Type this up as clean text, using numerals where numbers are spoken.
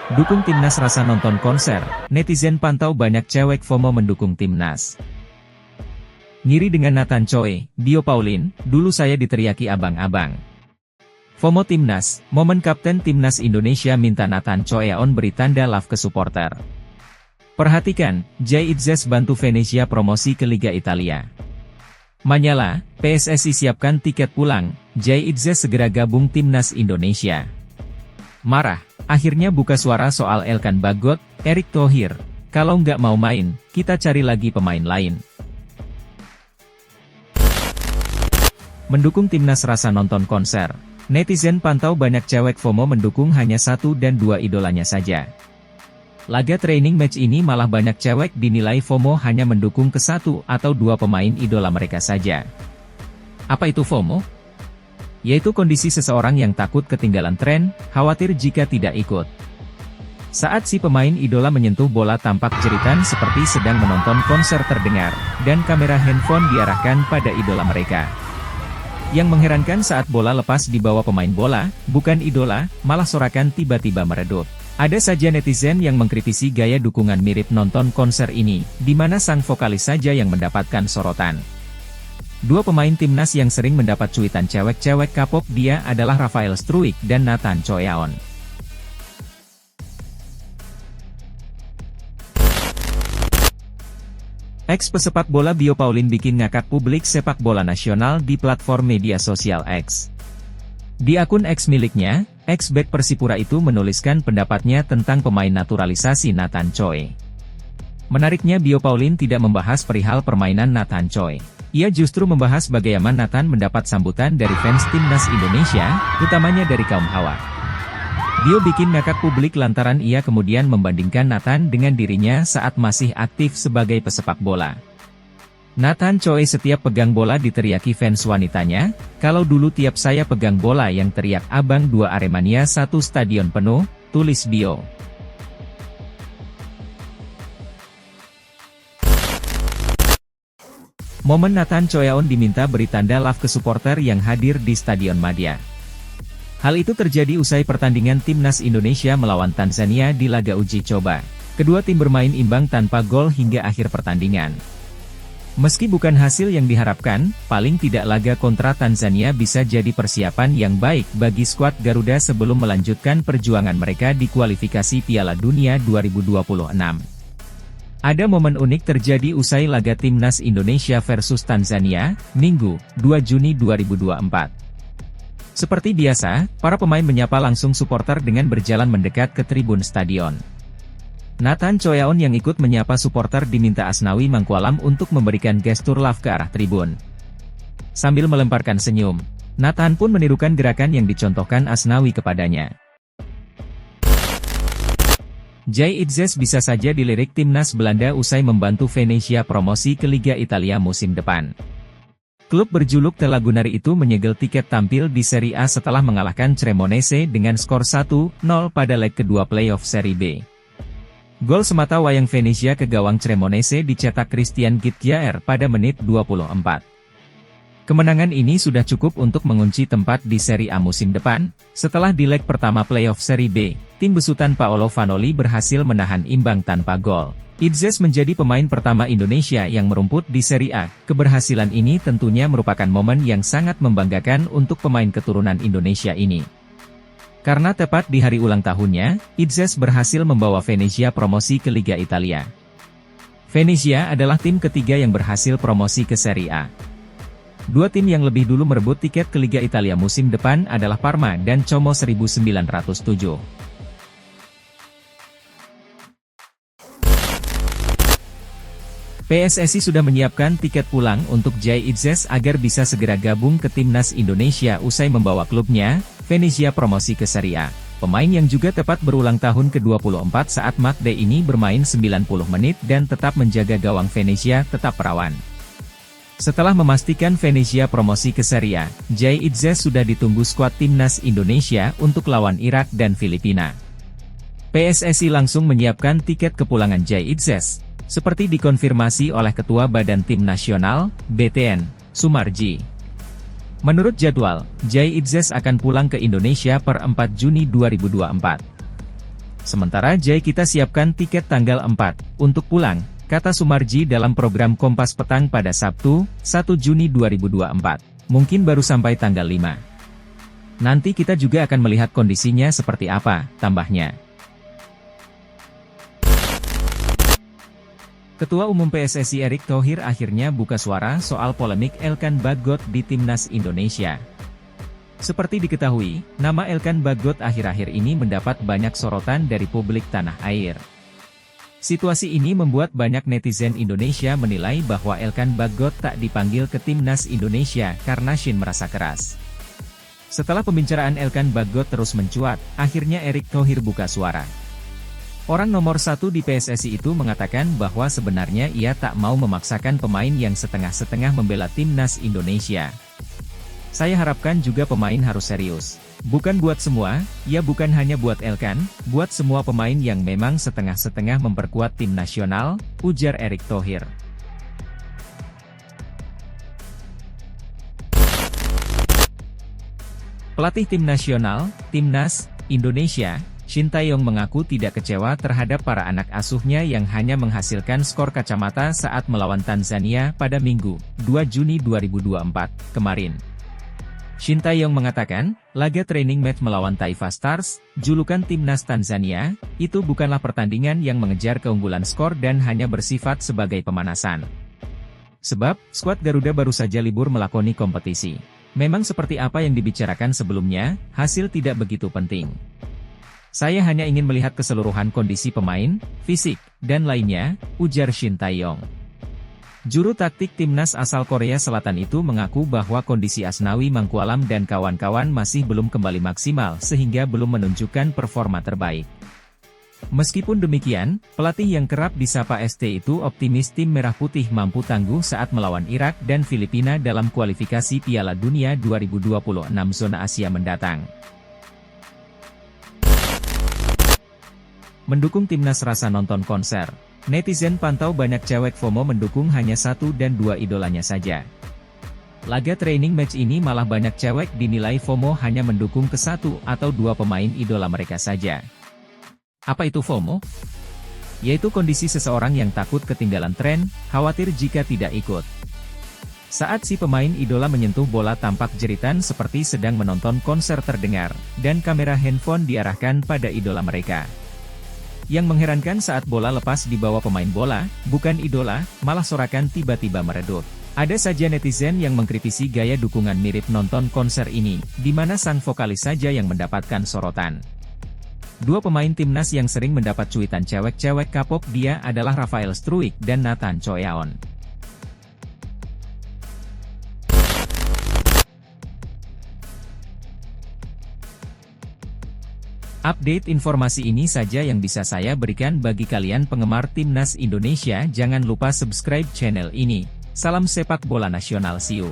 Dukung Timnas rasa nonton konser, netizen pantau banyak cewek FOMO mendukung Timnas. Ngiri dengan Nathan Choi, Dio Paulin, dulu saya diteriaki abang-abang. FOMO Timnas, momen Kapten Timnas Indonesia minta Nathan Choi on beri tanda love ke supporter. Perhatikan, Jay Itzes bantu Venezia promosi ke Liga Italia. Manyala, PSSI siapkan tiket pulang, Jay Itzes segera gabung Timnas Indonesia. Marah, akhirnya buka suara soal Elkan Bagot, Erick Thohir. Kalau nggak mau main, kita cari lagi pemain lain. Mendukung Timnas rasa nonton konser. Netizen pantau banyak cewek FOMO mendukung hanya satu dan dua idolanya saja. Laga training match ini malah banyak cewek dinilai FOMO hanya mendukung ke satu atau dua pemain idola mereka saja. Apa itu FOMO? Yaitu kondisi seseorang yang takut ketinggalan tren, khawatir jika tidak ikut. Saat si pemain idola menyentuh bola tampak jeritan seperti sedang menonton konser terdengar, dan kamera handphone diarahkan pada idola mereka. Yang mengherankan saat bola lepas di bawah pemain bola, bukan idola, malah sorakan tiba-tiba meredup. Ada saja netizen yang mengkritisi gaya dukungan mirip nonton konser ini, di mana sang vokalis saja yang mendapatkan sorotan. Dua pemain Timnas yang sering mendapat cuitan cewek-cewek K-pop dia adalah Rafael Struijk dan Nathan Choi. Ex-pesepak bola Dio Paulin bikin ngakak publik sepak bola nasional di platform media sosial X. Di akun X miliknya, ex-bek Persipura itu menuliskan pendapatnya tentang pemain naturalisasi Nathan Choi. Menariknya Dio Paulin tidak membahas perihal permainan Nathan Choi. Ia justru membahas bagaimana Nathan mendapat sambutan dari fans Timnas Indonesia, utamanya dari kaum Hawa. Dio bikin ngakak publik lantaran ia kemudian membandingkan Nathan dengan dirinya saat masih aktif sebagai pesepak bola. Nathan Choi setiap pegang bola diteriaki fans wanitanya, kalau dulu tiap saya pegang bola yang teriak abang dua Aremania satu stadion penuh, tulis Dio. Momen Nathan Choi diminta beri tanda love ke supporter yang hadir di Stadion Madia. Hal itu terjadi usai pertandingan Timnas Indonesia melawan Tanzania di laga uji coba. Kedua tim bermain imbang tanpa gol hingga akhir pertandingan. Meski bukan hasil yang diharapkan, paling tidak laga kontra Tanzania bisa jadi persiapan yang baik bagi skuad Garuda sebelum melanjutkan perjuangan mereka di kualifikasi Piala Dunia 2026. Ada momen unik terjadi usai laga Timnas Indonesia versus Tanzania, Minggu, 2 Juni 2024. Seperti biasa, para pemain menyapa langsung supporter dengan berjalan mendekat ke tribun stadion. Nathan Choi yang ikut menyapa supporter diminta Asnawi Mangkualam untuk memberikan gestur love ke arah tribun. Sambil melemparkan senyum, Nathan pun menirukan gerakan yang dicontohkan Asnawi kepadanya. Jay Itzes bisa saja dilirik Timnas Belanda usai membantu Venezia promosi ke Liga Italia musim depan. Klub berjuluk Telagunari itu menyegel tiket tampil di Serie A setelah mengalahkan Cremonese dengan skor 1-0 pada leg kedua playoff Serie B. Gol semata wayang Venezia ke gawang Cremonese dicetak Christian Gitjaer pada menit 24. Kemenangan ini sudah cukup untuk mengunci tempat di Serie A musim depan. Setelah di leg pertama playoff Serie B, tim besutan Paolo Vanoli berhasil menahan imbang tanpa gol. Itzes menjadi pemain pertama Indonesia yang merumput di Serie A. Keberhasilan ini tentunya merupakan momen yang sangat membanggakan untuk pemain keturunan Indonesia ini. Karena tepat di hari ulang tahunnya, Itzes berhasil membawa Venezia promosi ke Liga Italia. Venezia adalah tim ketiga yang berhasil promosi ke Serie A. Dua tim yang lebih dulu merebut tiket ke Liga Italia musim depan adalah Parma dan Como 1907. PSSI sudah menyiapkan tiket pulang untuk Jay Itzes agar bisa segera gabung ke Timnas Indonesia usai membawa klubnya, Venezia promosi ke Serie A. Pemain yang juga tepat berulang tahun ke-24 saat matchday ini bermain 90 menit dan tetap menjaga gawang Venezia tetap perawan. Setelah memastikan Venezia promosi ke Serie A, Jay Itzes sudah ditunggu skuad Timnas Indonesia untuk lawan Irak dan Filipina. PSSI langsung menyiapkan tiket kepulangan Jay Itzes, seperti dikonfirmasi oleh Ketua Badan Tim Nasional, BTN, Sumarji. Menurut jadwal, Jay Itzes akan pulang ke Indonesia per 4 Juni 2024. Sementara Jai kita siapkan tiket tanggal 4, untuk pulang, kata Sumarji dalam program Kompas Petang pada Sabtu, 1 Juni 2024. Mungkin baru sampai tanggal 5. Nanti kita juga akan melihat kondisinya seperti apa, tambahnya. Ketua Umum PSSI Erick Thohir akhirnya buka suara soal polemik Elkan Bagot di Timnas Indonesia. Seperti diketahui, nama Elkan Bagot akhir-akhir ini mendapat banyak sorotan dari publik tanah air. Situasi ini membuat banyak netizen Indonesia menilai bahwa Elkan Bagot tak dipanggil ke Timnas Indonesia karena Shin merasa keras. Setelah pembicaraan Elkan Bagot terus mencuat, akhirnya Erick Thohir buka suara. Orang nomor 1 di PSSI itu mengatakan bahwa sebenarnya ia tak mau memaksakan pemain yang setengah-setengah membela Timnas Indonesia. Saya harapkan juga pemain harus serius. Bukan buat semua, ya bukan hanya buat Elkan, buat semua pemain yang memang setengah-setengah memperkuat tim nasional, ujar Erick Thohir. Pelatih tim nasional, Timnas Indonesia, Shin Tae-yong mengaku tidak kecewa terhadap para anak asuhnya yang hanya menghasilkan skor kacamata saat melawan Tanzania pada Minggu, 2 Juni 2024, kemarin. Shin Tae-yong mengatakan, laga training match melawan Taifa Stars, julukan Timnas Tanzania, itu bukanlah pertandingan yang mengejar keunggulan skor dan hanya bersifat sebagai pemanasan. Sebab, skuad Garuda baru saja libur melakoni kompetisi. Memang seperti apa yang dibicarakan sebelumnya, hasil tidak begitu penting. Saya hanya ingin melihat keseluruhan kondisi pemain, fisik, dan lainnya, ujar Shin Tae-yong. Juru taktik Timnas asal Korea Selatan itu mengaku bahwa kondisi Asnawi Mangkualam dan kawan-kawan masih belum kembali maksimal sehingga belum menunjukkan performa terbaik. Meskipun demikian, pelatih yang kerap disapa ST itu optimis tim Merah Putih mampu tangguh saat melawan Irak dan Filipina dalam kualifikasi Piala Dunia 2026 zona Asia mendatang. Mendukung Timnas rasa nonton konser. Netizen pantau banyak cewek FOMO mendukung hanya 1 dan 2 idolanya saja. Laga training match ini malah banyak cewek dinilai FOMO hanya mendukung ke 1 atau 2 pemain idola mereka saja. Apa itu FOMO? Yaitu kondisi seseorang yang takut ketinggalan tren, khawatir jika tidak ikut. Saat si pemain idola menyentuh bola tampak jeritan seperti sedang menonton konser terdengar, dan kamera handphone diarahkan pada idola mereka. Yang mengherankan saat bola lepas di bawah pemain bola, bukan idola, malah sorakan tiba-tiba meredup. Ada saja netizen yang mengkritisi gaya dukungan mirip nonton konser ini, di mana sang vokalis saja yang mendapatkan sorotan. 2 pemain timnas yang sering mendapat cuitan cewek-cewek K-pop dia adalah Rafael Struik dan Nathan Choeon. Update informasi ini saja yang bisa saya berikan bagi kalian penggemar Timnas Indonesia. Jangan lupa subscribe channel ini. Salam sepak bola nasional, see you.